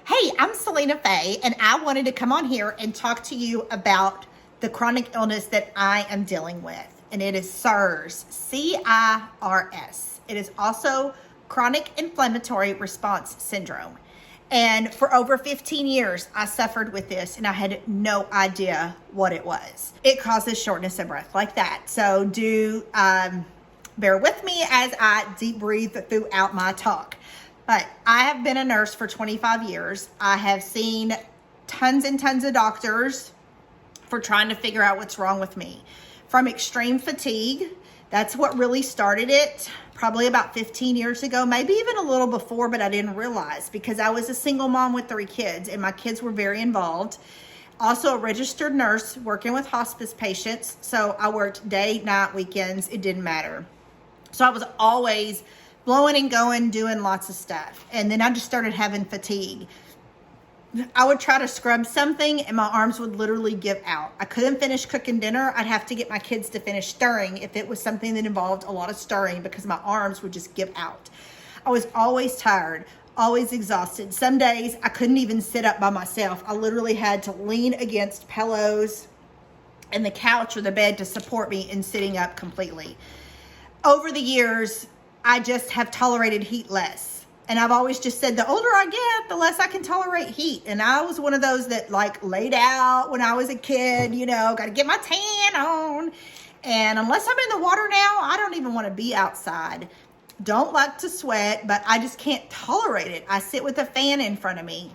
Hey, I'm Selena Faye, and I wanted to come on here and talk to you about the chronic illness that I am dealing with, and it is CIRS, C-I-R-S. It is also chronic inflammatory response syndrome. And for over 15 years, I suffered with this, and I had no idea what it was. It causes shortness of breath like that. So bear with me as I deep breathe throughout my talk. But I have been a nurse for 25 years. I have seen tons and tons of doctors for trying to figure out what's wrong with me. From extreme fatigue, that's what really started it, probably about 15 years ago, maybe even a little before, but I didn't realize because I was a single mom with 3 kids and my kids were very involved. Also a registered nurse working with hospice patients. So I worked day, night, weekends, it didn't matter. So I was always blowing and going, doing lots of stuff. And then I just started having fatigue. I would try to scrub something and my arms would literally give out. I couldn't finish cooking dinner. I'd have to get my kids to finish stirring if it was something that involved a lot of stirring because my arms would just give out. I was always tired, always exhausted. Some days I couldn't even sit up by myself. I literally had to lean against pillows and the couch or the bed to support me in sitting up completely. Over the years, I just have tolerated heat less. And I've always just said, the older I get, the less I can tolerate heat. And I was one of those that like laid out when I was a kid, got to get my tan on. And unless I'm in the water now, I don't even want to be outside. Don't like to sweat, but I just can't tolerate it. I sit with a fan in front of me.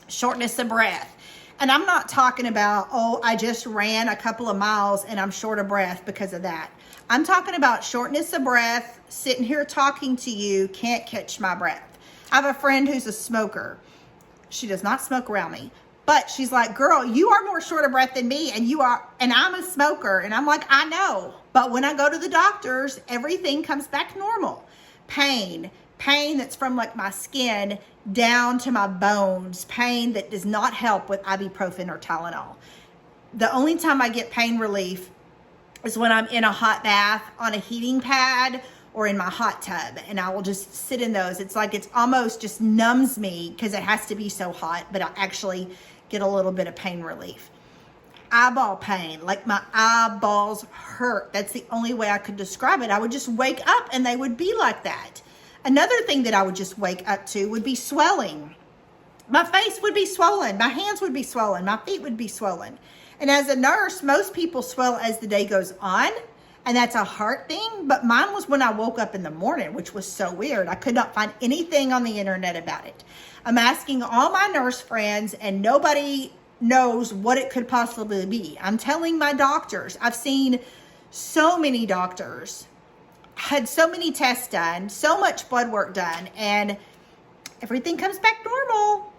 Shortness of breath. And I'm not talking about, I just ran a couple of miles and I'm short of breath because of that. I'm talking about shortness of breath, sitting here talking to you, can't catch my breath. I have a friend who's a smoker. She does not smoke around me, but she's like, girl, you are more short of breath than me and I'm a smoker. And I'm like, I know, but when I go to the doctors, everything comes back normal. Pain that's from like my skin down to my bones, pain that does not help with ibuprofen or Tylenol. The only time I get pain relief is when I'm in a hot bath on a heating pad or in my hot tub, and I will just sit in those. It's like it's almost just numbs me because it has to be so hot, but I actually get a little bit of pain relief. Eyeball pain, like my eyeballs hurt. That's the only way I could describe it. I would just wake up and they would be like that. Another thing that I would just wake up to would be swelling. My face would be swollen. My hands would be swollen. My feet would be swollen. And as a nurse, most people swell as the day goes on, and that's a heart thing. But mine was when I woke up in the morning, which was so weird. I could not find anything on the internet about it. I'm asking all my nurse friends, and nobody knows what it could possibly be. I'm telling my doctors. I've seen so many doctors, had so many tests done, so much blood work done, and everything comes back normal.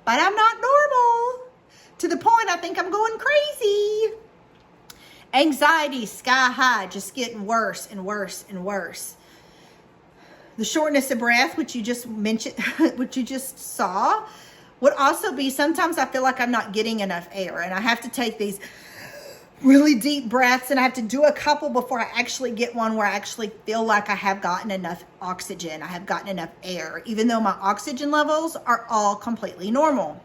But I'm not normal. To the point I think I'm going crazy. Anxiety sky high, just getting worse and worse and worse. The shortness of breath, which you just mentioned, which you just saw, would also be sometimes I feel like I'm not getting enough air and I have to take these really deep breaths and I have to do a couple before I actually get one where I actually feel like I have gotten enough oxygen. I have gotten enough air, even though my oxygen levels are all completely normal.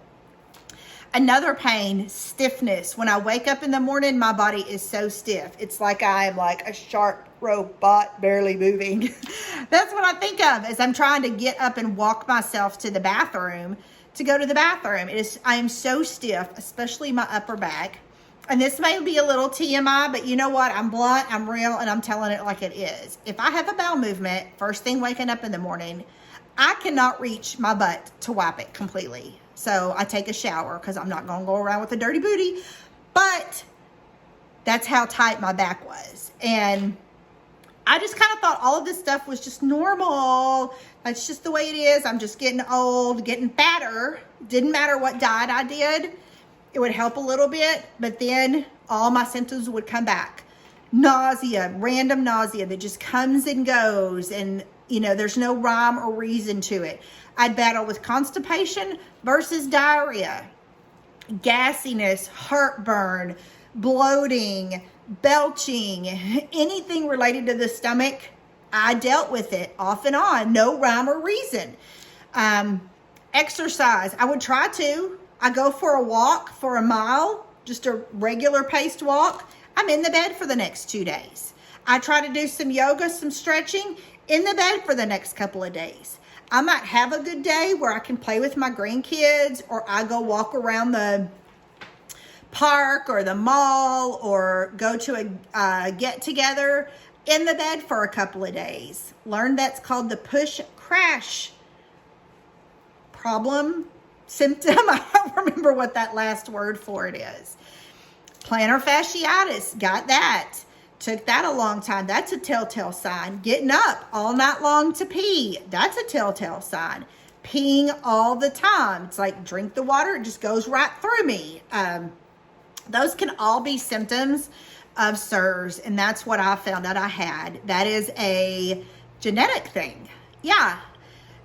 Another pain, stiffness. When I wake up in the morning, my body is so stiff. It's like I am like a sharp robot barely moving. That's what I think of as I'm trying to get up and walk myself to the bathroom to go to the bathroom. I am so stiff, especially my upper back. And this may be a little TMI, but you know what? I'm blunt, I'm real, and I'm telling it like it is. If I have a bowel movement, first thing waking up in the morning, I cannot reach my butt to wipe it completely. So I take a shower because I'm not going to go around with a dirty booty. But that's how tight my back was. And I just kind of thought all of this stuff was just normal. That's just the way it is. I'm just getting old, getting fatter. Didn't matter what diet I did. It would help a little bit. But then all my symptoms would come back. Nausea, random nausea that just comes and goes. And there's no rhyme or reason to it. I'd battle with constipation versus diarrhea, gassiness, heartburn, bloating, belching, anything related to the stomach. I dealt with it off and on, no rhyme or reason. Exercise. I would try to. I go for a walk for a mile, just a regular paced walk. I'm in the bed for the next 2 days. I try to do some yoga, some stretching, in the bed for the next couple of days. I might have a good day where I can play with my grandkids, or I go walk around the park or the mall, or go to a get together in the bed for a couple of days. Learned that's called the push crash problem symptom. I don't remember what that last word for it is. Plantar fasciitis, got that. Took that a long time. That's a telltale sign. Getting up all night long to pee, that's a telltale sign. Peeing all the time. It's like drink the water, it just goes right through me. Those can all be symptoms of CIRS, and that's what I found out I had. That is a genetic thing. Yeah.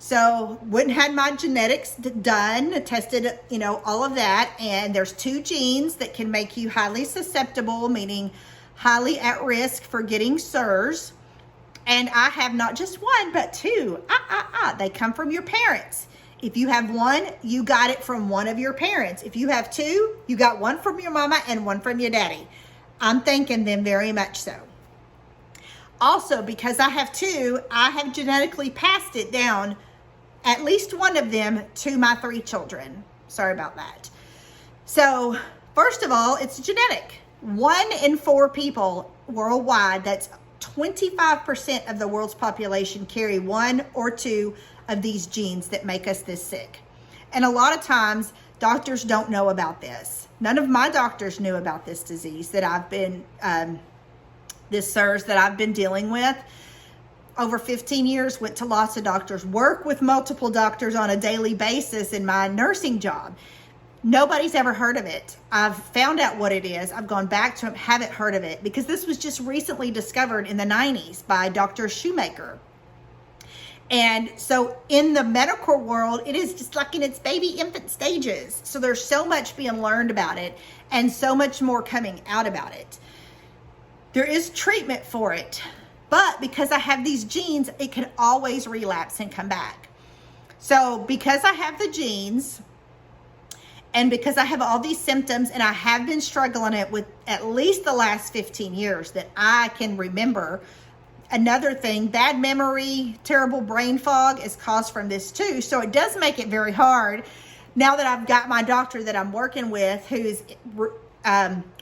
So went and had my genetics done, tested, all of that. And there's 2 genes that can make you highly susceptible, meaning highly at risk for getting CIRS. And I have not just 1, but 2. They come from your parents. If you have 1, you got it from one of your parents. If you have 2, you got 1 from your mama and 1 from your daddy. I'm thanking them very much so. Also, because I have 2, I have genetically passed it down, at least 1 of them, to my 3 children. Sorry about that. So, first of all, it's genetic. 1 in 4 people worldwide, that's 25% of the world's population, carry 1 or 2 of these genes that make us this sick. And a lot of times, doctors don't know about this. None of my doctors knew about this disease that I've been, this CIRS that I've been dealing with. Over 15 years, went to lots of doctors, work with multiple doctors on a daily basis in my nursing job. Nobody's ever heard of it. I've found out what it is. I've gone back to them, haven't heard of it, because this was just recently discovered in the 90s by Dr. Shoemaker. And so in the medical world, it is just like in its baby infant stages. So there's so much being learned about it and so much more coming out about it. There is treatment for it, but because I have these genes, it can always relapse and come back. So because I have the genes, and because I have all these symptoms, and I have been struggling it with at least the last 15 years that I can remember. Another thing, bad memory, terrible brain fog is caused from this too. So it does make it very hard. Now that I've got my doctor that I'm working with, who's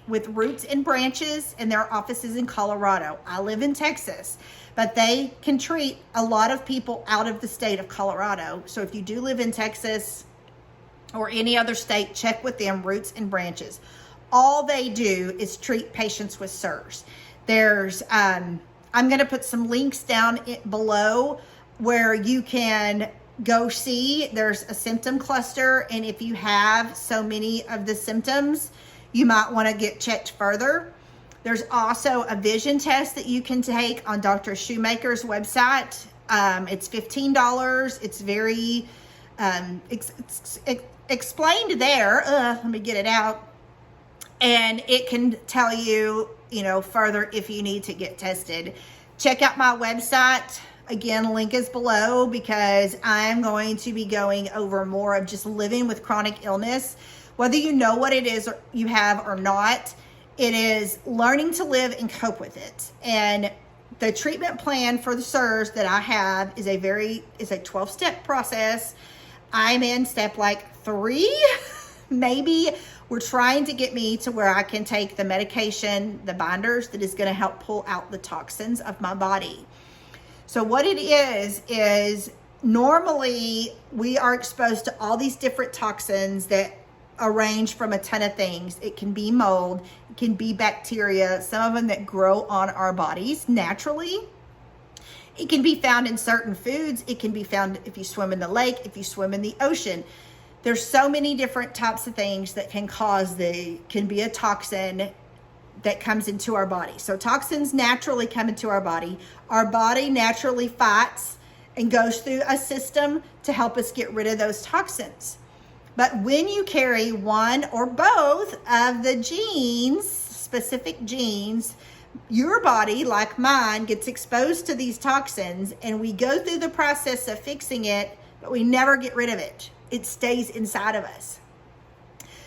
with Roots and Branches, and their office is in Colorado. I live in Texas, but they can treat a lot of people out of the state of Colorado. So if you do live in Texas or any other state, check with them, Roots and Branches. All they do is treat patients with CIRS. There's, I'm going to put some links down below where you can go see. There's a symptom cluster, and if you have so many of the symptoms, you might want to get checked further. There's also a vision test that you can take on Dr. Shoemaker's website. It's $15. It's very explained there. Let me get it out. And it can tell you, further if you need to get tested. Check out my website. Again, link is below, because I'm going to be going over more of just living with chronic illness. Whether you know what it is you have or not, it is learning to live and cope with it. And the treatment plan for the CIRS that I have is a 12-step process. I'm in step 3, maybe. We're trying to get me to where I can take the medication, the binders, that is going to help pull out the toxins of my body. So what it is normally we are exposed to all these different toxins that range from a ton of things. It can be mold, it can be bacteria, some of them that grow on our bodies naturally. It can be found in certain foods. It can be found if you swim in the lake, if you swim in the ocean. There's so many different types of things that can can be a toxin that comes into our body. So toxins naturally come into our body. Our body naturally fights and goes through a system to help us get rid of those toxins. But when you carry one or both of the genes, specific genes, your body, like mine, gets exposed to these toxins, and we go through the process of fixing it, but we never get rid of it. It stays inside of us.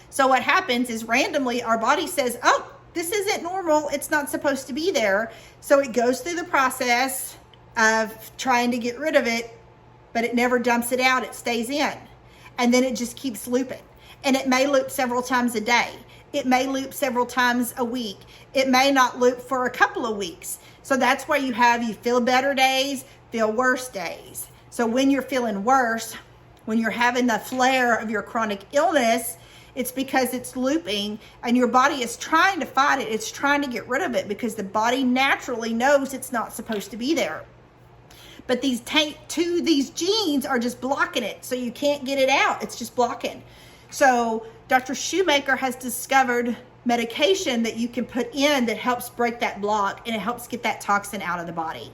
So what happens is randomly our body says, oh, this isn't normal. It's not supposed to be there. So it goes through the process of trying to get rid of it, but it never dumps it out. It stays in. And then it just keeps looping. And it may loop several times a day. It may loop several times a week. It may not loop for a couple of weeks. So that's why you feel better days, feel worse days. So when you're feeling worse, when you're having the flare of your chronic illness, it's because it's looping and your body is trying to fight it. It's trying to get rid of it because the body naturally knows it's not supposed to be there. But these genes are just blocking it. So you can't get it out. It's just blocking. So Dr. Shoemaker has discovered medication that you can put in that helps break that block and it helps get that toxin out of the body.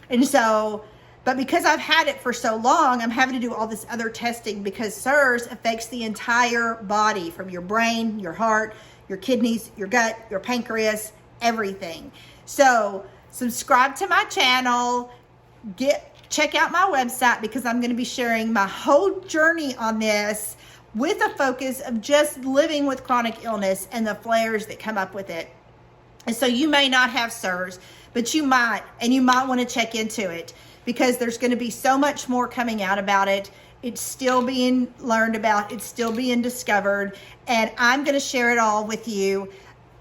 And so, but because I've had it for so long, I'm having to do all this other testing because CIRS affects the entire body, from your brain, your heart, your kidneys, your gut, your pancreas, everything. So subscribe to my channel, check out my website, because I'm going to be sharing my whole journey on this with a focus of just living with chronic illness and the flares that come up with it. And so you may not have CIRS, but you might, and you might want to check into it because there's going to be so much more coming out about it. It's still being learned about. It's still being discovered. And I'm going to share it all with you.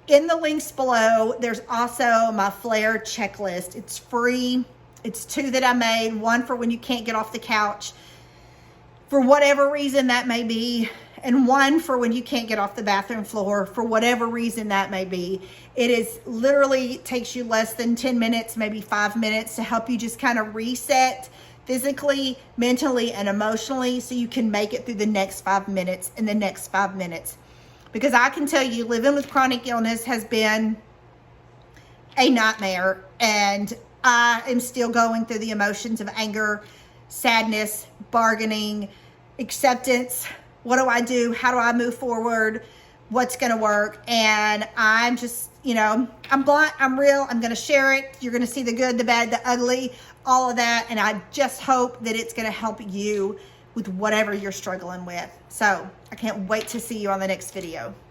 In the links below, there's also my flare checklist. It's free. It's 2 that I made. 1 for when you can't get off the couch, for whatever reason that may be, and 1 for when you can't get off the bathroom floor, for whatever reason that may be. It is literally takes you less than 10 minutes, maybe 5 minutes, to help you just kind of reset physically, mentally, and emotionally, so you can make it through the next 5 minutes and the next 5 minutes. Because I can tell you, living with chronic illness has been a nightmare, and I am still going through the emotions of anger, sadness, bargaining, acceptance. What do I do? How do I move forward? What's going to work? And I'm just, I'm blunt, I'm real, I'm going to share it. You're going to see the good, the bad, the ugly, all of that. And I just hope that it's going to help you with whatever you're struggling with. So I can't wait to see you on the next video.